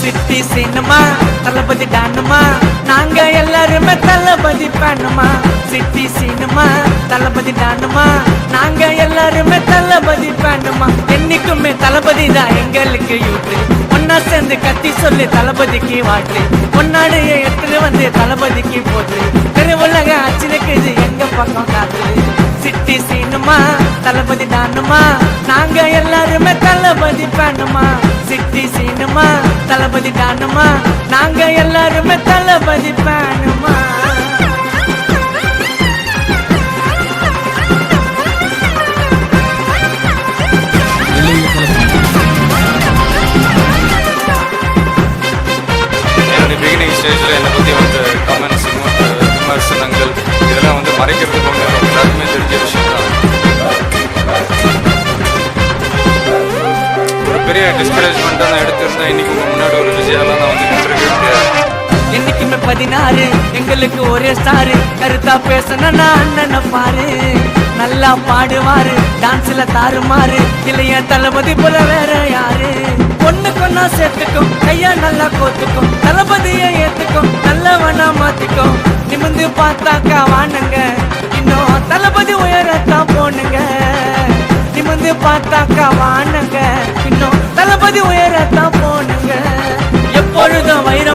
City cinema தளபதி டானுமா நாங்க எல்லாருமே தளபதி பேனுமா city cinema தளபதி டானுமா நாங்க எல்லாருமே தளபதி பேனுமா என்னைக்குமே தளபதி தான் எங்களுக்கு யூத்து ஒன்னா சேர்ந்து கத்தி சொல்லி தளபதிக்கு வாட்டு பொன்னாடைய எடுத்துட்டு வந்து தளபதிக்கு போட்டு திருவுலக அச்சினுக்கு இது எங்க பக்கம் காத்து சிட்டி சினிமா தளபதி டானுமா நாங்க எல்லாருமே தளபதி பேனுமா சிட்டி சினிமா தளபதி டானுமா நாங்க எல்லாருமே தளபதி பேனுமா பிகினிங் ஸ்டேஜில் என்னை பற்றி வந்து கமெண்ட்ஸ் விமர்சனங்கள் இதெல்லாம் வந்து மறைக்கிறதுக்கு ஒன்று எல்லாருக்குமே தெரிஞ்ச விஷயம் தான். ஒரு பெரிய டிஸ்கரேஜ்மெண்ட்டாக நான் எடுத்திருந்தேன். இன்னைக்கு உங்கள் முன்னாடி ஒரு விஷயம்லாம் நான் வந்து நின்றுருக்கேன். என்னைக்குமே 16 எங்களுக்கு ஒரே ஸ்டாரு கருத்தா பேசணும்னா அண்ணனை பாரு நல்லா பாடுவாரு டான்ஸ்ல தாறுமாறு இல்லையா தளபதி போல வேற யாரு பொண்ணு கொன்னா சேர்த்துக்கும் கையா நல்லா கோத்துக்கும் தளபதியை ஏத்துக்கும் நல்லவனா மாத்திக்கும் நிமிந்து பார்த்தாக்கா வானுங்க இன்னும் தளபதி உயரத்தான் போனுங்க நிமிந்து பார்த்தாக்கா வானுங்க இன்னும் தளபதி உயரத்தான் போனுங்க எப்பொழுதும் வைரம்